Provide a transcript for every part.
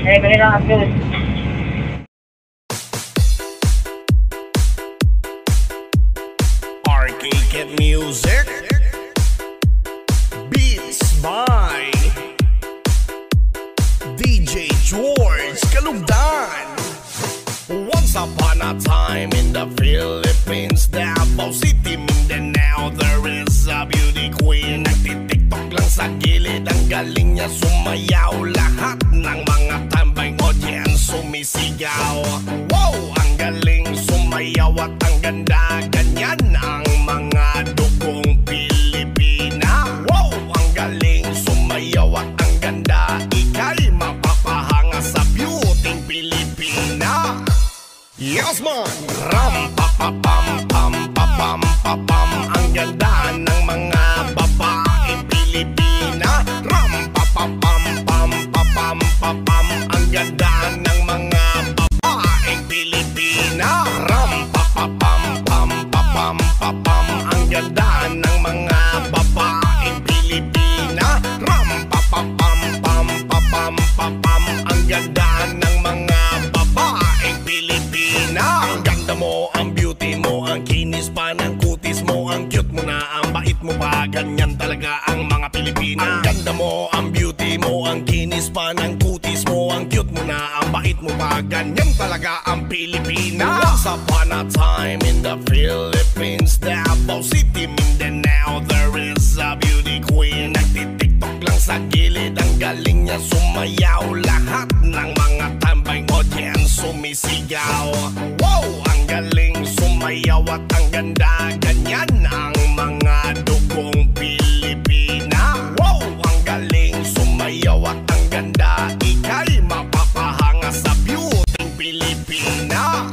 Eh, kanina ang news. Arcade Music Beats by DJ George Kalugdan. Once upon a time in the Philippines, Davao City, Mindanao, there is a beauty queen. Nagtitiktok lang sa gilid, ang galing niya sumayaw. Lahat ng mga tambay audience sumisigaw. Wow, ang galing sumayaw at ang ganda. Ganyan ang mga dugong Pilipina. Wow, ang galing sumayaw at ang ganda. Ika'y mapapahanga sa beauty Pilipina. Yes man! Ram pa pa pam pam pa pam pa pam. Ang ganda ng mga babaeng Pilipina. Ram pa pa pam pam pa pam pa pam. Ang ganda ng mga babaeng Pilipina. Ram pa pa pam pam pa pam pa pam. Ang ganda ng mga babaeng Pilipina. Ram pa pa pam pam pa pam pa pam. Ang ganda ng mga babaeng Pilipina. Ang ganda mo, ang beauty mo, ang kinis pa ng kutis mo, ang cute mo na, ang bait mo pa. Ganyan talaga ang mga Pilipina. Ang ganda mo, ang beauty mo, ang kinis pa ng kutis mo, ang cute mo na, ang bait mo pa. Ganyan talaga ang Pilipina. Once upon a time in the Philippines, Davao City, Mindanao, there is a beauty queen. Nagtitiktok lang sa gilid, ang galing niya sumayaw. Lahat ng mga tambay audience sumisigaw. Wow, ang galing sumayaw at ang ganda. Ganyan ang mga dugong Pilipina. Wow, ang galing sumayaw at ang ganda. Ika'y mapapahanga sa beauty Pilipina.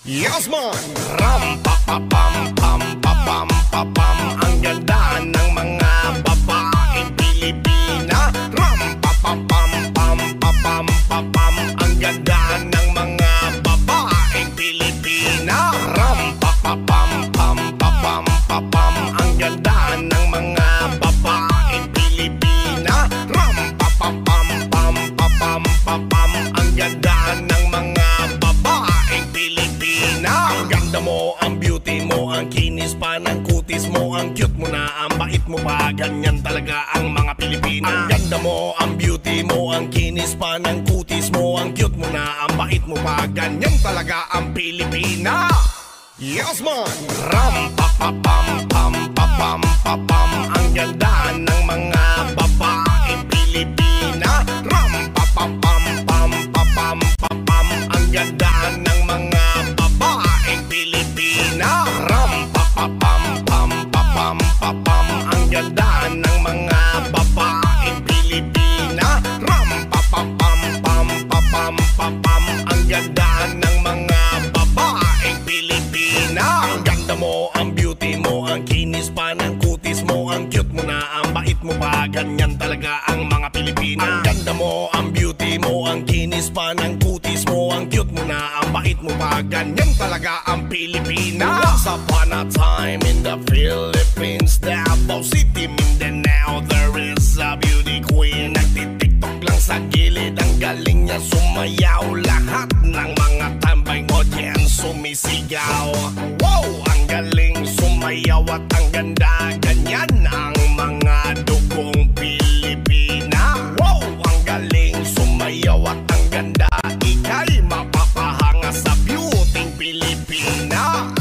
Yes man! Ram pa pa pam pam pa pam pa pam. Ang ganda ng mga babaeng Pilipina. Ram pa pa pam pam pa pam pa pam. Ang ganda ng mga babaeng Pilipina. Ram pa pa pam pam pa pam pa pam. Ang ganda ng mga babaeng Pilipina. Ram pa pa pam pam pa pam pa pam. Ang ganda ng mga babaeng Pilipina. Ang ganda mo, ang beauty mo, ang kinis pa ng kutis mo, ang cute mo na, ang bait mo pa. Ganyan talaga ang mga Pilipina. Ang ganda mo, ang beauty mo, ang kinis pa ng kutis mo, ang cute mo na, ang bait mo pa. Ganyan talaga ang Pilipina. Yes man! Ram pa pa pam pam pa pam pa pam. Ang ganda ng mga babaeng Pilipina. Ram pa pa pam pam pa pam pa pam. Ang ganda ng mga babaeng Pilipina. Ram pa pa pam pam pa pam pa pam. Ang ganda ng mga babaeng Pilipina. Ram pa pa pam pam pa pam pa pam. Ang ganda ng mga babaeng Pilipina. Ang ganda mo, ang beauty mo, ang kinis pa ng kutis mo, ang cute mo na, ang bait mo pa. Ganyan talaga ang mga Pilipina. Ang ganda mo, ang beauty mo, ang kinis pa ng kutis mo, ang cute mo na, ang bait mo pa. Ganyan talaga ang Pilipina. Once upon a time in the Philippines, Davao City, Mindanao, there is a beauty queen. Nagtitiktok lang sa gilid, ang galing niya sumayaw. Lahat ng mga tambay audience sumisigaw. Wow, ang galing sumayaw at ang ganda. Ganyan ang mga dugong Pilipina. Wow, ang galing sumayaw at ang ganda. Ika'y mapapahanga sa beauty Pilipina.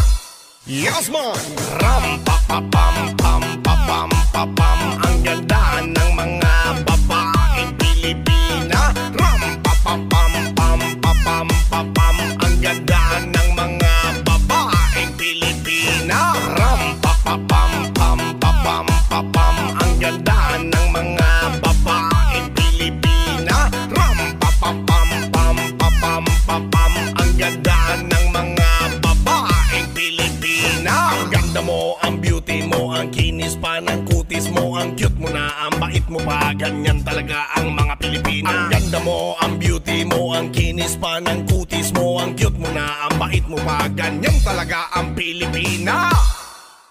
Yes man! Ram pa pa pam pam pa pam pa pam. Ang ganda ng mga babaeng Pilipina. Ram pa pa pam pam pa pam pa pam. Ang ganda ng mga babaeng Pilipina. Ram pa pa pam pam pa pam pa pam. Ang ganda ng mga babaeng Pilipina. Ram pa pa pam pam pa pam pa pam. Ang ganda ng mga babaeng Pilipina. Ang ganda mo, ang beauty mo, ang kinis pa ng kutis mo, ang cute mo na, ang bait mo pa. Ganyan talaga ang mga Pilipina. Ang ganda mo, ang beauty mo, ang kinis pa ng kutis mo, ang cute mo na, ang bait mo pa. Ganyan talaga ang Pilipina.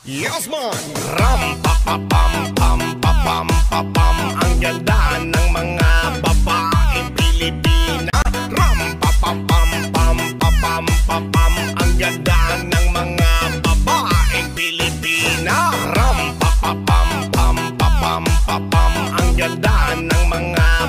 Yes man! Ram pa pa pam pam pa pam pa pam. Ang ganda ng mga babaeng Pilipina.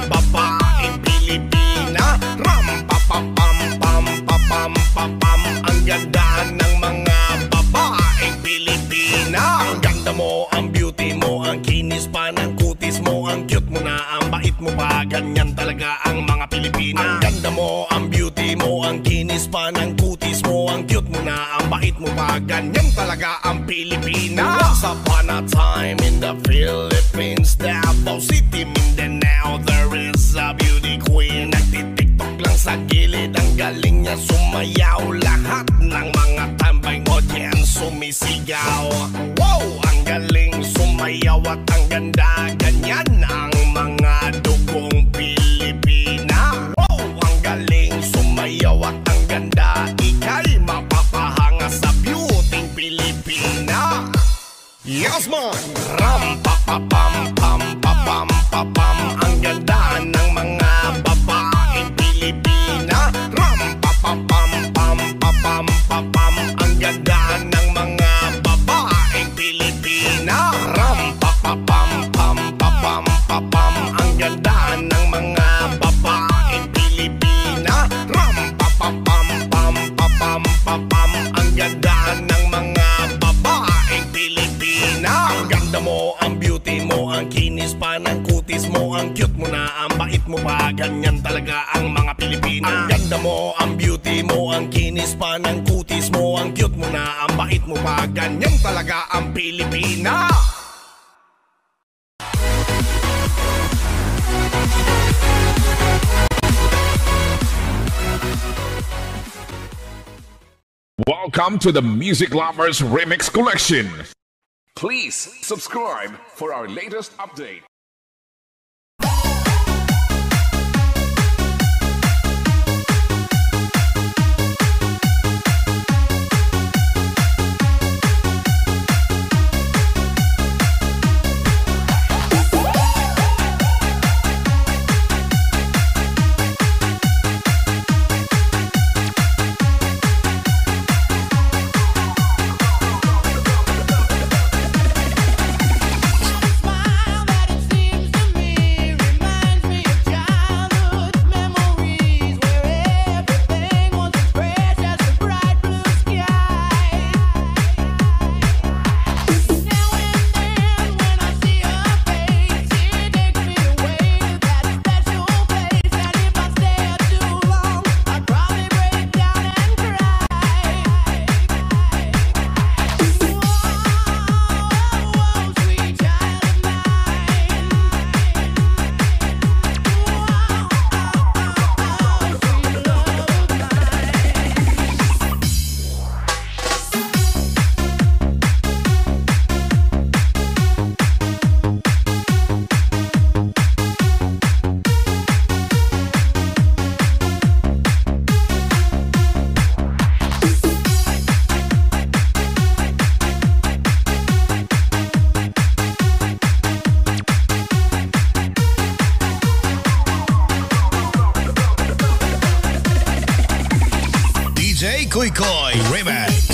babaeng Pilipina. Ram pa pa pam pam pa pam pa pam. Ang ganda ng mga babaeng Pilipina. Ang ganda mo, ang beauty mo, ang kinis pa ng kutis mo, ang cute mo na, ang bait mo pa. Ganyan talaga ang mga Pilipina. Ang ganda mo, ang beauty mo, ang kinis pa ng kutis mo, ang cute mo na, ang bait mo pa. Ganyan talaga ang Pilipina. Once upon a time in the Philippines, Davao City, Mindanao, there is a beauty queen. Nagtitiktok lang sa gilid, ang galing niya sumayaw. Lahat ng mga tambay audience sumisigaw. Wow, ang galing sumayaw at ang ganda. Ganyan ang mga dugong Pilipina. Wow, ang galing sumayaw at ang ganda. Ika'y mapapahanga sa beauty Pilipina. Yes man! Ram pa pa pam pam pa pam pa pam. Ang ganda ng mga babaeng Pilipina. Ram pa pa pam pam pa pam pa pam. Ang ganda ng mga babaeng Pilipina. Ram pa pa pam pam pa pam pa pam. Ang ganda ng mga babaeng Pilipina. Ram pa pa pam pam pa pam pa pam. Ang ganda ng mga babaeng Pilipina. Ang ganda mo, ang beauty mo, ang kinis pa ng kutis mo, ang cute mo na, ang bait mo pa. Ganyan talaga ang mga Pilipina. Ang ganda mo, ang beauty mo, ang kinis pa ng kutis mo, ang cute mo na, ang bait mo pa. Ganyan talaga ang Pilipina. Welcome to the Music Lovers Remix Collection. Please subscribe for our latest update. Koy Koy Remix.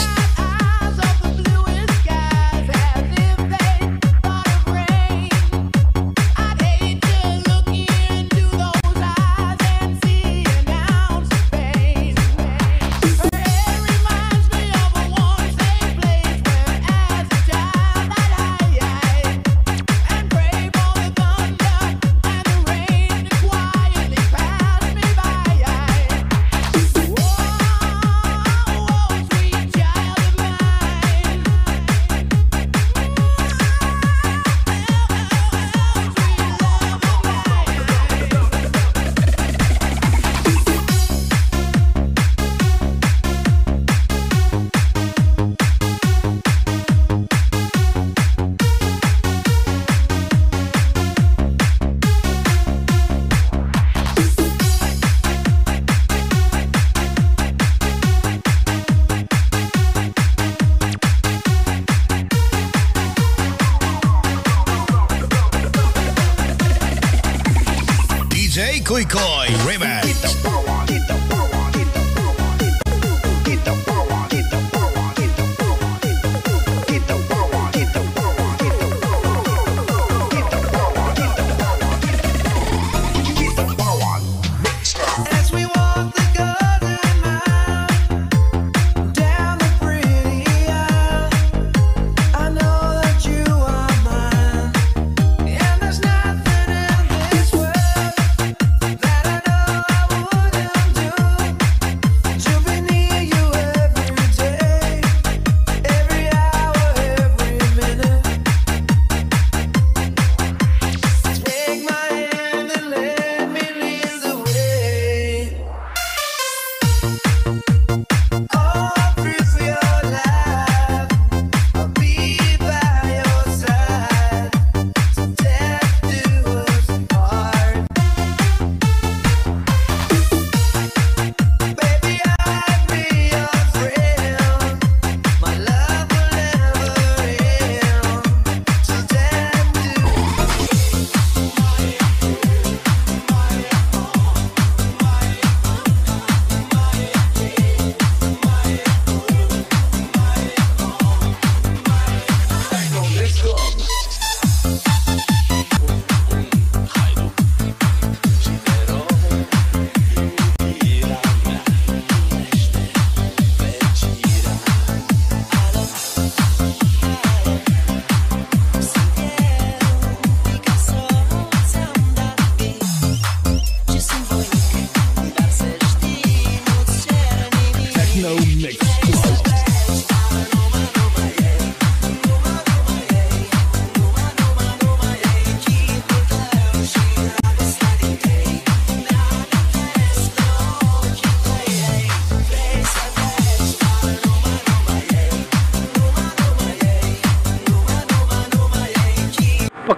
Koy Koy Remix.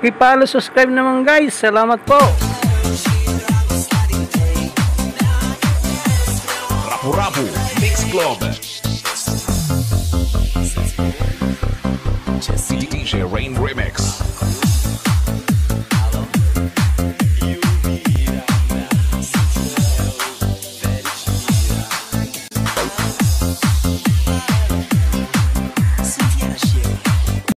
Paki-follow, subscribe naman guys. Salamat po. Rapu-Rapu Mix Club. DJ Rain Remix.